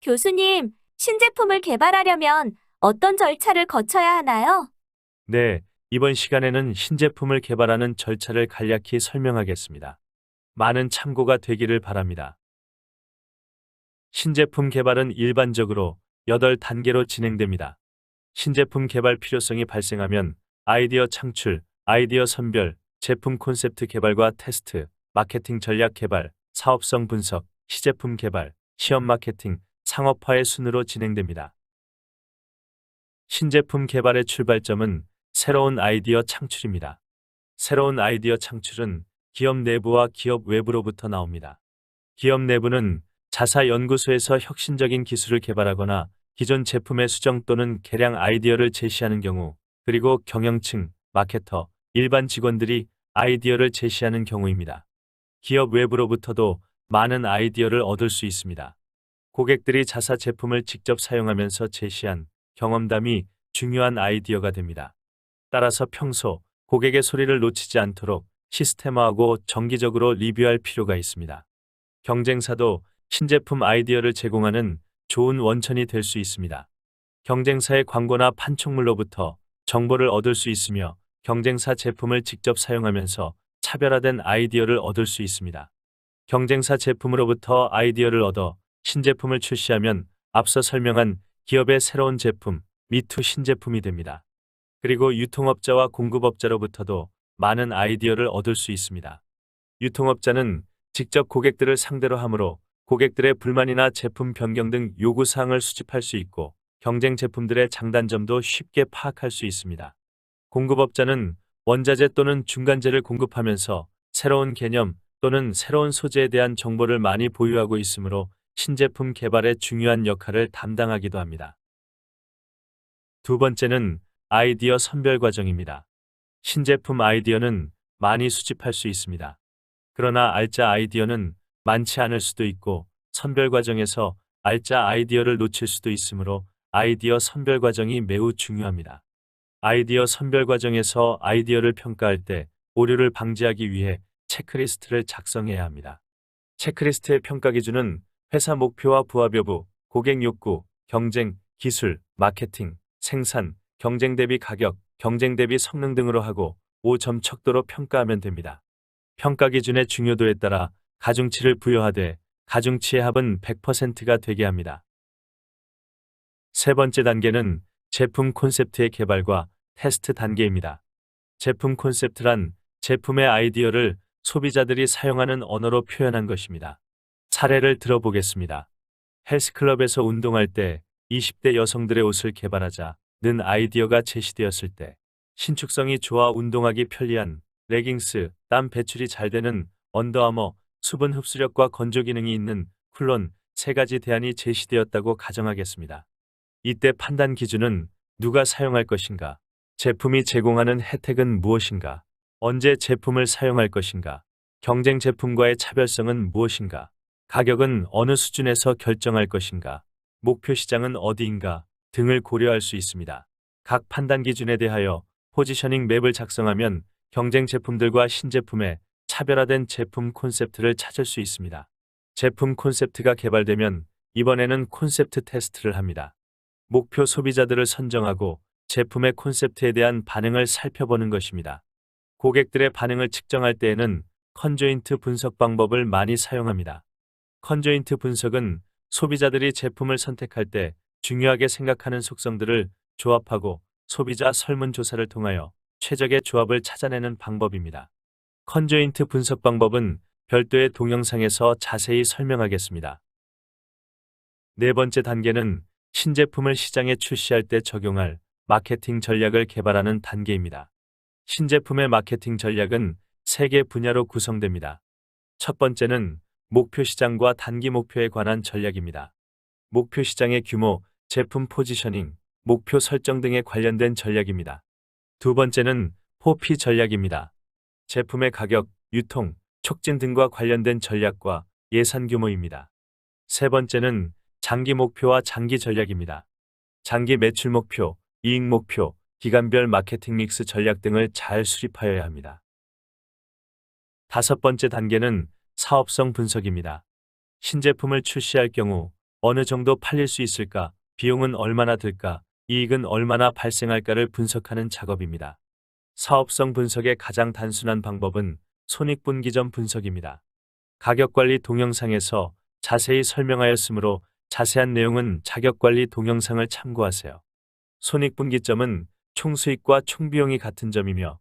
교수님, 신제품을 개발하려면 어떤 절차를 거쳐야 하나요? 네, 이번 시간에는 신제품을 개발하는 절차를 간략히 설명하겠습니다. 많은 참고가 되기를 바랍니다. 신제품 개발은 일반적으로 8단계로 진행됩니다. 신제품 개발 필요성이 발생하면 아이디어 창출, 아이디어 선별, 제품 콘셉트 개발과 테스트, 마케팅 전략 개발, 사업성 분석, 시제품 개발, 시험 마케팅, 상업화의 순으로 진행됩니다. 신제품 개발의 출발점은 새로운 아이디어 창출입니다. 새로운 아이디어 창출은 기업 내부와 기업 외부로부터 나옵니다. 기업 내부는 자사 연구소에서 혁신적인 기술을 개발하거나 기존 제품의 수정 또는 개량 아이디어를 제시하는 경우, 그리고 경영층, 마케터, 일반 직원들이 아이디어를 제시하는 경우입니다. 기업 외부로부터도 많은 아이디어를 얻을 수 있습니다. 고객들이 자사 제품을 직접 사용하면서 제시한 경험담이 중요한 아이디어가 됩니다. 따라서 평소 고객의 소리를 놓치지 않도록 시스템화하고 정기적으로 리뷰할 필요가 있습니다. 경쟁사도 신제품 아이디어를 제공하는 좋은 원천이 될 수 있습니다. 경쟁사의 광고나 판촉물로부터 정보를 얻을 수 있으며 경쟁사 제품을 직접 사용하면서 차별화된 아이디어를 얻을 수 있습니다. 경쟁사 제품으로부터 아이디어를 얻어 신제품을 출시하면 앞서 설명한 기업의 새로운 제품, 미투 신제품이 됩니다. 그리고 유통업자와 공급업자로부터도 많은 아이디어를 얻을 수 있습니다. 유통업자는 직접 고객들을 상대로 하므로 고객들의 불만이나 제품 변경 등 요구사항을 수집할 수 있고 경쟁 제품들의 장단점도 쉽게 파악할 수 있습니다. 공급업자는 원자재 또는 중간재를 공급하면서 새로운 개념 또는 새로운 소재에 대한 정보를 많이 보유하고 있으므로 신제품 개발에 중요한 역할을 담당하기도 합니다. 두 번째는 아이디어 선별 과정입니다. 신제품 아이디어는 많이 수집할 수 있습니다. 그러나 알짜 아이디어는 많지 않을 수도 있고 선별 과정에서 알짜 아이디어를 놓칠 수도 있으므로 아이디어 선별 과정이 매우 중요합니다. 아이디어 선별 과정에서 아이디어를 평가할 때 오류를 방지하기 위해 체크리스트를 작성해야 합니다. 체크리스트의 평가 기준은 회사 목표와 부합 여부, 고객 욕구, 경쟁, 기술, 마케팅, 생산, 경쟁 대비 가격, 경쟁 대비 성능 등으로 하고 5점 척도로 평가하면 됩니다. 평가 기준의 중요도에 따라 가중치를 부여하되 가중치의 합은 100%가 되게 합니다. 세 번째 단계는 제품 콘셉트의 개발과 테스트 단계입니다. 제품 콘셉트란 제품의 아이디어를 소비자들이 사용하는 언어로 표현한 것입니다. 사례를 들어보겠습니다. 헬스클럽에서 운동할 때 20대 여성들의 옷을 개발하자는 아이디어가 제시되었을 때 신축성이 좋아 운동하기 편리한 레깅스, 땀 배출이 잘 되는 언더아머, 수분 흡수력과 건조 기능이 있는 쿨론 세 가지 대안이 제시되었다고 가정하겠습니다. 이때 판단 기준은 누가 사용할 것인가, 제품이 제공하는 혜택은 무엇인가, 언제 제품을 사용할 것인가, 경쟁 제품과의 차별성은 무엇인가, 가격은 어느 수준에서 결정할 것인가, 목표 시장은 어디인가 등을 고려할 수 있습니다. 각 판단 기준에 대하여 포지셔닝 맵을 작성하면 경쟁 제품들과 신제품의 차별화된 제품 콘셉트를 찾을 수 있습니다. 제품 콘셉트가 개발되면 이번에는 콘셉트 테스트를 합니다. 목표 소비자들을 선정하고 제품의 콘셉트에 대한 반응을 살펴보는 것입니다. 고객들의 반응을 측정할 때에는 컨조인트 분석 방법을 많이 사용합니다. 컨조인트 분석은 소비자들이 제품을 선택할 때 중요하게 생각하는 속성들을 조합하고 소비자 설문조사를 통하여 최적의 조합을 찾아내는 방법입니다. 컨조인트 분석 방법은 별도의 동영상에서 자세히 설명하겠습니다. 네 번째 단계는 신제품을 시장에 출시할 때 적용할 마케팅 전략을 개발하는 단계입니다. 신제품의 마케팅 전략은 3개 분야로 구성됩니다. 첫 번째는 목표 시장과 단기 목표에 관한 전략입니다. 목표 시장의 규모, 제품 포지셔닝, 목표 설정 등에 관련된 전략입니다. 두 번째는 포피 전략입니다. 제품의 가격, 유통, 촉진 등과 관련된 전략과 예산 규모입니다. 세 번째는 장기 목표와 장기 전략입니다. 장기 매출 목표, 이익 목표, 기간별 마케팅 믹스 전략 등을 잘 수립하여야 합니다. 다섯 번째 단계는 사업성 분석입니다. 신제품을 출시할 경우 어느 정도 팔릴 수 있을까? 비용은 얼마나 들까? 이익은 얼마나 발생할까를 분석하는 작업입니다. 사업성 분석의 가장 단순한 방법은 손익분기점 분석입니다. 가격관리 동영상에서 자세히 설명하였으므로 자세한 내용은 자격관리 동영상을 참고하세요. 손익분기점은 총수익과 총비용이 같은 점이며,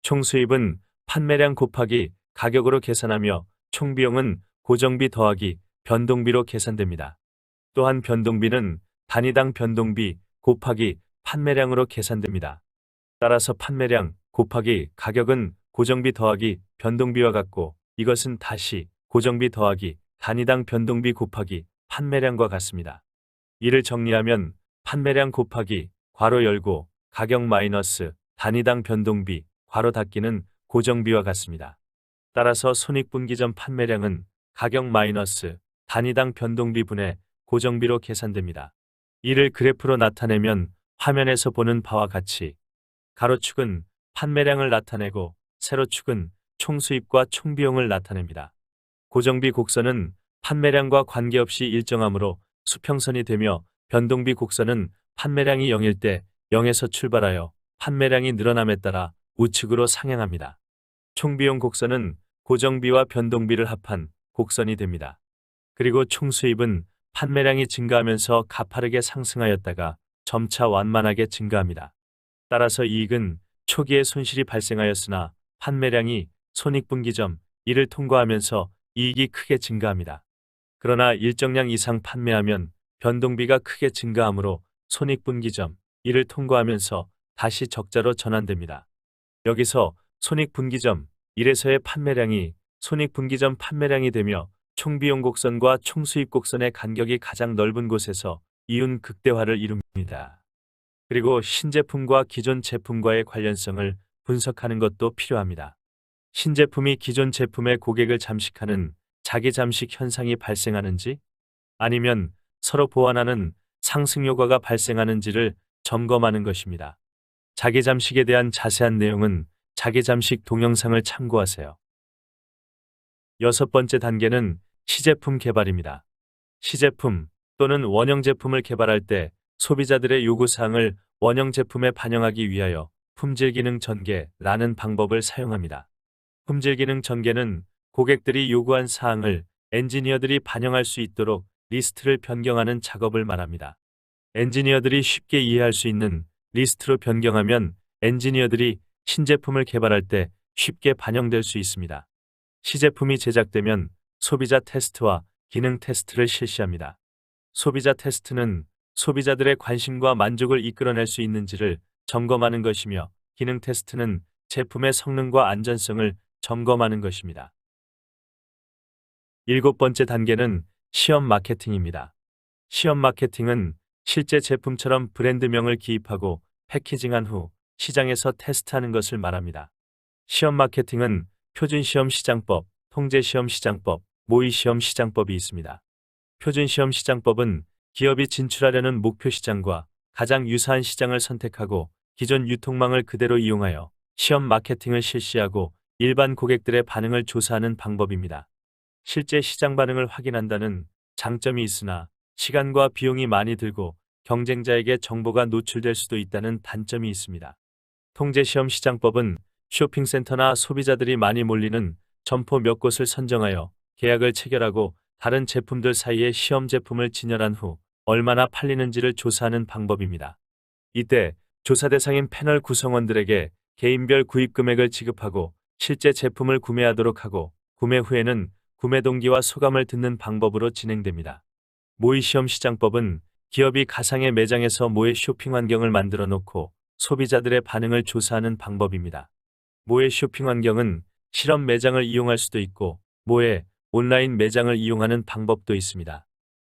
총수입은 판매량 곱하기 가격으로 계산하며, 총비용은 고정비 더하기 변동비로 계산됩니다. 또한 변동비는 단위당 변동비 곱하기 판매량으로 계산됩니다. 따라서 판매량 곱하기 가격은 고정비 더하기 변동비와 같고, 이것은 다시 고정비 더하기 단위당 변동비 곱하기 판매량과 같습니다. 이를 정리하면 판매량 곱하기 괄호 열고 가격 마이너스 단위당 변동비 괄호 닫기는 고정비와 같습니다. 따라서 손익분기점 판매량은 가격 마이너스 단위당 변동비분의 고정비로 계산됩니다. 이를 그래프로 나타내면 화면에서 보는 바와 같이 가로축은 판매량을 나타내고 세로축은 총수입과 총비용을 나타냅니다. 고정비 곡선은 판매량과 관계없이 일정하므로 수평선이 되며, 변동비 곡선은 판매량이 0일 때 0에서 출발하여 판매량이 늘어남에 따라 우측으로 상향합니다. 총비용 곡선은 고정비와 변동비를 합한 곡선이 됩니다. 그리고 총수입은 판매량이 증가하면서 가파르게 상승하였다가 점차 완만하게 증가합니다. 따라서 이익은 초기에 손실이 발생하였으나 판매량이 손익분기점 1을 통과하면서 이익이 크게 증가합니다. 그러나 일정량 이상 판매하면 변동비가 크게 증가하므로 손익분기점 1을 통과하면서 다시 적자로 전환됩니다. 여기서 손익분기점 1에서의 판매량이 손익분기점 판매량이 되며, 총비용 곡선과 총수입 곡선의 간격이 가장 넓은 곳에서 이윤 극대화를 이룹니다. 그리고 신제품과 기존 제품과의 관련성을 분석하는 것도 필요합니다. 신제품이 기존 제품의 고객을 잠식하는 자기 잠식 현상이 발생하는지, 아니면 서로 보완하는 상승 효과가 발생하는지를 점검하는 것입니다. 자기 잠식에 대한 자세한 내용은 자기 잠식 동영상을 참고하세요. 6번째 단계는 시제품 개발입니다. 시제품 또는 원형 제품을 개발할 때 소비자들의 요구사항을 원형 제품에 반영하기 위하여 품질 기능 전개라는 방법을 사용합니다. 품질 기능 전개는 고객들이 요구한 사항을 엔지니어들이 반영할 수 있도록 리스트를 변경하는 작업을 말합니다. 엔지니어들이 쉽게 이해할 수 있는 리스트로 변경하면 엔지니어들이 신제품을 개발할 때 쉽게 반영될 수 있습니다. 시제품이 제작되면 소비자 테스트와 기능 테스트를 실시합니다. 소비자 테스트는 소비자들의 관심과 만족을 이끌어낼 수 있는지를 점검하는 것이며, 기능 테스트는 제품의 성능과 안전성을 점검하는 것입니다. 7번째 단계는 시험 마케팅입니다. 시험 마케팅은 실제 제품처럼 브랜드명을 기입하고 패키징한 후 시장에서 테스트하는 것을 말합니다. 시험 마케팅은 표준시험 시장법, 통제시험 시장법, 모의시험 시장법이 있습니다. 표준시험 시장법은 기업이 진출하려는 목표 시장과 가장 유사한 시장을 선택하고 기존 유통망을 그대로 이용하여 시험 마케팅을 실시하고 일반 고객들의 반응을 조사하는 방법입니다. 실제 시장 반응을 확인한다는 장점이 있으나 시간과 비용이 많이 들고 경쟁자에게 정보가 노출될 수도 있다는 단점이 있습니다. 통제시험 시장법은 쇼핑센터나 소비자들이 많이 몰리는 점포 몇 곳을 선정하여 계약을 체결하고 다른 제품들 사이에 시험 제품을 진열한 후 얼마나 팔리는지를 조사하는 방법입니다. 이때 조사 대상인 패널 구성원들에게 개인별 구입 금액을 지급하고 실제 제품을 구매하도록 하고, 구매 후에는 구매 동기와 소감을 듣는 방법으로 진행됩니다. 모의시험 시장법은 기업이 가상의 매장에서 모의 쇼핑 환경을 만들어 놓고 소비자들의 반응을 조사하는 방법입니다. 모의 쇼핑 환경은 실험 매장을 이용할 수도 있고 모의 온라인 매장을 이용하는 방법도 있습니다.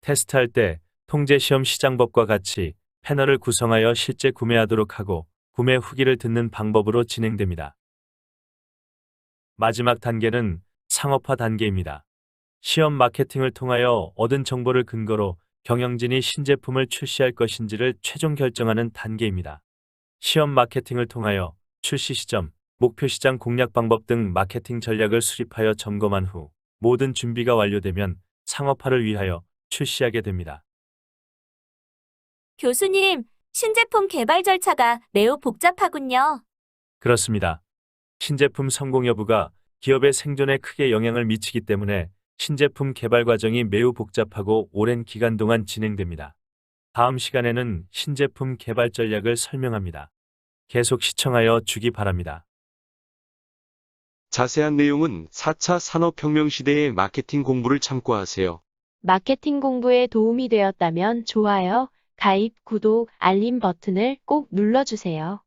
테스트할 때 통제시험 시장법과 같이 패널을 구성하여 실제 구매하도록 하고 구매 후기를 듣는 방법으로 진행됩니다. 마지막 단계는 상업화 단계입니다. 시험 마케팅을 통하여 얻은 정보를 근거로 경영진이 신제품을 출시할 것인지를 최종 결정하는 단계입니다. 시험 마케팅을 통하여 출시 시점, 목표 시장 공략 방법 등 마케팅 전략을 수립하여 점검한 후 모든 준비가 완료되면 상업화를 위하여 출시하게 됩니다. 교수님, 신제품 개발 절차가 매우 복잡하군요. 그렇습니다. 신제품 성공 여부가 기업의 생존에 크게 영향을 미치기 때문에 신제품 개발 과정이 매우 복잡하고 오랜 기간 동안 진행됩니다. 다음 시간에는 신제품 개발 전략을 설명합니다. 계속 시청하여 주기 바랍니다. 자세한 내용은 4차 산업혁명 시대의 마케팅 공부를 참고하세요. 마케팅 공부에 도움이 되었다면 좋아요, 가입, 구독, 알림 버튼을 꼭 눌러주세요.